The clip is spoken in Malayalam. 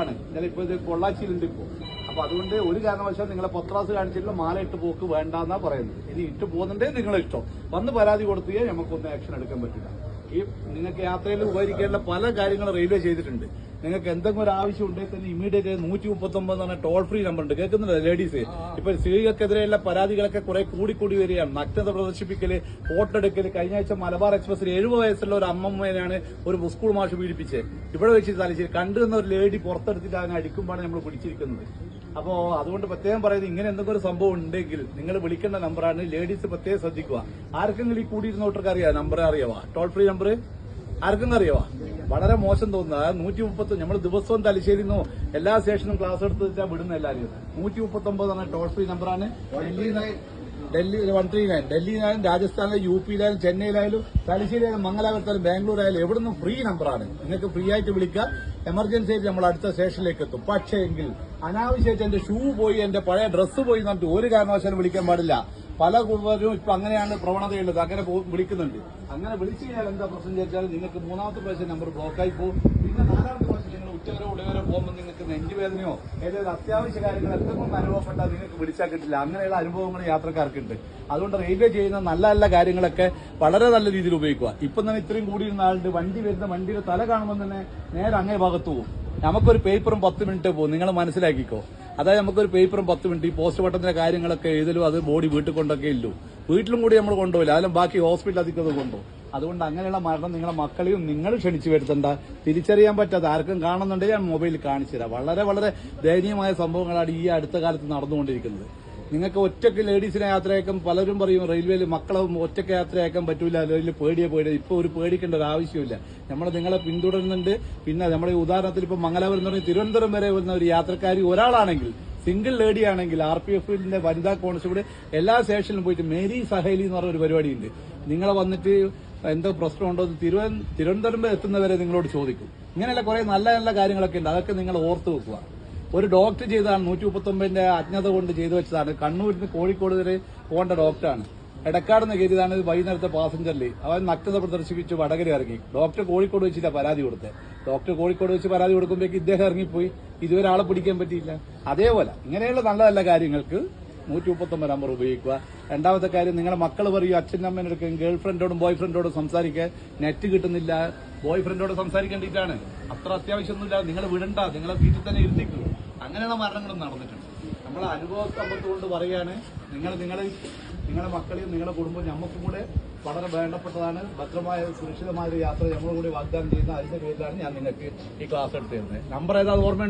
നമ്പറാണ്. ഇന്നലെ ഇപ്പോൾ ഇത് പൊള്ളാച്ചിയിലുണ്ട് ഇപ്പോൾ. അപ്പൊ അതുകൊണ്ട് ഒരു കാരണവശാൽ നിങ്ങളെ പത്രാസ് കാണിച്ചിട്ടുള്ള മാല ഇട്ട് പോക്ക് വേണ്ടെന്നാ പറയുന്നത്. ഇനി ഇട്ട് പോകുന്നുണ്ടേ നിങ്ങളെ ഇഷ്ടം. വന്ന് പരാതി കൊടുത്തുകഴിഞ്ഞാൽ നമുക്കൊന്നും ആക്ഷൻ എടുക്കാൻ പറ്റില്ല. ഈ നിങ്ങൾക്ക് യാത്രയിൽ ഉപകരിക്കേണ്ട പല കാര്യങ്ങളും റെയിൽവേ ചെയ്തിട്ടുണ്ട്. നിങ്ങൾക്ക് എന്തെങ്കിലും ഒരു ആവശ്യം ഉണ്ടെങ്കിൽ തന്നെ ഇമ്മീഡിയറ്റ് 139 എന്ന് പറഞ്ഞ ടോൾ ഫ്രീ നമ്പർ ഉണ്ട്. കേൾക്കുന്നില്ല ലേഡീസ്? ഇപ്പൊ സ്ത്രീകൾക്കെതിരെയുള്ള പരാതികളൊക്കെ കുറെ കൂടി വരികയാണ്. നഗ്നത പ്രദർശിപ്പിക്കല്, ഫോട്ടോ എടുക്കല്. കഴിഞ്ഞ ആഴ്ച മലബാർ എക്സ്പ്രസിൽ 70 വയസ്സുള്ള ഒരു അമ്മമ്മേനാണ് ഒരു സ്കൂൾ മാഷ് പീഡിപ്പിച്ചത്. ഇവിടെ വെച്ച് തലശ്ശേരി കണ്ടുവന്ന ഒരു ലേഡി പുറത്തെടുത്തിട്ട് അതിനെ അടിക്കുമ്പോഴാണ് നമ്മൾ പിടിച്ചിരിക്കുന്നത്. അപ്പോ അതുകൊണ്ട് പ്രത്യേകം പറയുന്നത്, ഇങ്ങനെ എന്തെങ്കിലും ഒരു സംഭവം ഉണ്ടെങ്കിൽ നിങ്ങൾ വിളിക്കേണ്ട നമ്പറാണ്. ലേഡീസ് പ്രത്യേകം ശ്രദ്ധിക്കുക. ആർക്കെങ്കിലും ഈ കൂടിയിരുന്നോട്ടർക്ക് അറിയാം നമ്പർ അറിയാവാ? ടോൾ ഫ്രീ നമ്പർ ആർക്കെങ്കിലും അറിയാവാ? വളരെ മോശം തോന്നുന്നത്. 130 നമ്മൾ ദിവസവും തലശ്ശേരിന്നോ എല്ലാ സ്റ്റേഷനും ക്ലാസ് എടുത്ത് വെച്ചാൽ വിടുന്ന എല്ലാവരും. 139 എന്ന ടോൾ ഫ്രീ നമ്പറാണ്. ഡൽഹി 139, ഡൽഹിയിലായാലും രാജസ്ഥാനിലായാലും യു പിയിലായാലും ചെന്നൈയിലായാലും തലശ്ശേരിയായാലും മംഗലാപുരത്തായാലും ബാംഗ്ലൂരായാലും എവിടുന്നും ഫ്രീ നമ്പറാണ്. നിങ്ങൾക്ക് ഫ്രീ ആയിട്ട് വിളിക്കുക. എമർജൻസി ആയിട്ട് നമ്മൾ അടുത്ത സ്റ്റേഷനിലേക്ക് എത്തും. പക്ഷേ എങ്കിൽ അനാവശ്യമായിട്ട് എന്റെ ഷൂ പോയി, എന്റെ പഴയ ഡ്രസ്സ് പോയി എന്നിട്ട് ഒരു കാരണവശാലും വിളിക്കാൻ പാടില്ല. പല കുടുംബരും ഇപ്പൊ അങ്ങനെയാണ് പ്രവണതയുള്ളത്. അങ്ങനെ വിളിക്കുന്നുണ്ട്. അങ്ങനെ വിളിച്ചു കഴിഞ്ഞാൽ എന്താ പ്രശ്നം ചോദിച്ചാൽ നിങ്ങൾക്ക് മൂന്നാമത്തെ പ്രാവശ്യം നമ്പർ ബ്ലോക്കായി പോകും. പിന്നെ നാലാമത്തെ പ്രാവശ്യം നിങ്ങൾ ഉച്ചവരെ ഉടവരെ പോകുമ്പോൾ നിങ്ങൾക്ക് നെഞ്ചുവേദനയോ ഏതൊരു അത്യാവശ്യ കാര്യങ്ങൾ എന്തെങ്കിലും അനുഭവപ്പെട്ടാൽ നിങ്ങൾക്ക് വിളിച്ചാൽ കിട്ടില്ല. അങ്ങനെയുള്ള അനുഭവങ്ങൾ യാത്രക്കാർക്കുണ്ട്. അതുകൊണ്ട് റെയിൽവേ ചെയ്യുന്ന നല്ല നല്ല കാര്യങ്ങളൊക്കെ വളരെ നല്ല രീതിയിൽ ഉപയോഗിക്കുക. ഇപ്പം തന്നെ ഇത്രയും കൂടിയിരുന്ന ആളുടെ വണ്ടി വരുന്ന വണ്ടിയുടെ തല കാണുമ്പോൾ തന്നെ നേരെ അങ്ങേ ഭാഗത്ത് പോകും. നമുക്കൊരു പേപ്പറും 10 മിനിറ്റ് പോകും. നിങ്ങൾ മനസ്സിലാക്കിക്കോ. അതായത് നമുക്കൊരു പേപ്പറും 10 മിനിറ്റ്. ഈ പോസ്റ്റ് പട്ടത്തിന്റെ കാര്യങ്ങളൊക്കെ എഴുതലും അത് ബോഡി വീട്ടിൽ കൊണ്ടൊക്കെ ഇല്ലു. വീട്ടിലും കൂടി നമ്മൾ കൊണ്ടുപോയില്ല. അതിലും ബാക്കി ഹോസ്പിറ്റൽ അധികം കൊണ്ടുപോകും. അതുകൊണ്ട് അങ്ങനെയുള്ള മരണം നിങ്ങളെ മക്കളെയും നിങ്ങൾ ക്ഷണിച്ചു വരുത്തണ്ട. തിരിച്ചറിയാൻ പറ്റാത്ത ആർക്കും കാണുന്നുണ്ടെങ്കിൽ ഞാൻ മൊബൈലിൽ കാണിച്ചു തരാം. വളരെ വളരെ ദയനീയമായ സംഭവങ്ങളാണ് ഈ അടുത്ത കാലത്ത് നടന്നുകൊണ്ടിരിക്കുന്നത്. നിങ്ങൾക്ക് ഒറ്റയ്ക്ക് ലേഡീസിനെ യാത്രയാക്കാൻ പലരും പറയും റെയിൽവേയിൽ മക്കളെ ഒറ്റയ്ക്ക് യാത്രയാക്കാൻ പറ്റൂല, അല്ലെങ്കിൽ പേടിയ ഇപ്പൊ ഒരു പേടിക്കേണ്ട ഒരു ആവശ്യമില്ല. നമ്മൾ നിങ്ങളെ പിന്തുടരുന്നുണ്ട്. പിന്നെ നമ്മുടെ ഉദാഹരണത്തിൽ ഇപ്പൊ മംഗലാപുരം എന്ന് പറഞ്ഞാൽ തിരുവനന്തപുരം വരെ വരുന്ന ഒരു യാത്രക്കാരി ഒരാളാണെങ്കിൽ, സിംഗിൾ ലേഡി ആണെങ്കിൽ RPFന്റെ വനിതാ കോൺസ്റ്റബിൾ എല്ലാ സ്റ്റേഷനിലും പോയിട്ട് മേരി സഹേലി എന്ന് പറഞ്ഞ ഒരു പരിപാടിയുണ്ട്. നിങ്ങളെ വന്നിട്ട് എന്തോ പ്രശ്നമുണ്ടോ തിരുവനന്തപുരം എത്തുന്നവരെ നിങ്ങളോട് ചോദിക്കും. ഇങ്ങനെയുള്ള കുറെ നല്ല നല്ല കാര്യങ്ങളൊക്കെ ഉണ്ട്. അതൊക്കെ നിങ്ങൾ ഓർത്തു വെക്കുക. ഒരു ഡോക്ടർ ചെയ്തതാണ് 139ന്റെ അജ്ഞത കൊണ്ട് ചെയ്തു വെച്ചതാണ്. കണ്ണൂരിൽ നിന്ന് കോഴിക്കോട് വരെ പോകേണ്ട ഡോക്ടറാണ്. എടക്കാടുന്ന് കയറിയതാണ്. വൈകുന്നേരത്തെ പാസഞ്ചറിൽ അവൻ നഗ്നത പ്രദർശിപ്പിച്ച് വടകര ഇറങ്ങി. ഡോക്ടർ കോഴിക്കോട് വെച്ചില്ല പരാതി കൊടുത്തത്. ഡോക്ടർ കോഴിക്കോട് വെച്ച് പരാതി കൊടുക്കുമ്പോഴേക്ക് ഇദ്ദേഹം ഇറങ്ങിപ്പോയി. ഇതുവരെ ആളെ പിടിക്കാൻ പറ്റിയില്ല. അതേപോലെ ഇങ്ങനെയുള്ള നല്ല നല്ല കാര്യങ്ങൾക്ക് 139 നമ്പർ ഉപയോഗിക്കുക. രണ്ടാമത്തെ കാര്യം, നിങ്ങളുടെ മക്കൾ പറയും അച്ഛനും അമ്മേനെ എടുക്കും ഗേൾ ഫ്രണ്ടോടും ബോയ് ഫ്രണ്ടോടും സംസാരിക്കാൻ നെറ്റ് കിട്ടുന്നില്ല. ബോയ് ഫ്രണ്ടോട് സംസാരിക്കേണ്ടിയിട്ടാണ്. അത്ര അത്യാവശ്യമൊന്നുമില്ല. നിങ്ങൾ വിടണ്ട. നിങ്ങളെ വീട്ടിൽ തന്നെ ഇരുത്തിക്കും. അങ്ങനെയുള്ള മരണങ്ങളും നടന്നിട്ടുണ്ട്. നമ്മളെ അനുഭവ സമ്പത്ത് കൊണ്ട് പറയുകയാണ്. നിങ്ങളുടെ മക്കളെയും നിങ്ങളുടെ കുടുംബം നമുക്കും കൂടെ വളരെ വേണ്ടപ്പെട്ടതാണ്. ഭദ്രമായ സുരക്ഷിതമായ ഒരു യാത്ര നമ്മളും കൂടി വാഗ്ദാനം ചെയ്യുന്ന അതിന്റെ പേരിലാണ് ഞാൻ നിങ്ങൾക്ക് ഈ ക്ലാസ് എടുത്തു തരുന്നത്. നമ്പർ ഏതാ ഓർമ്മ?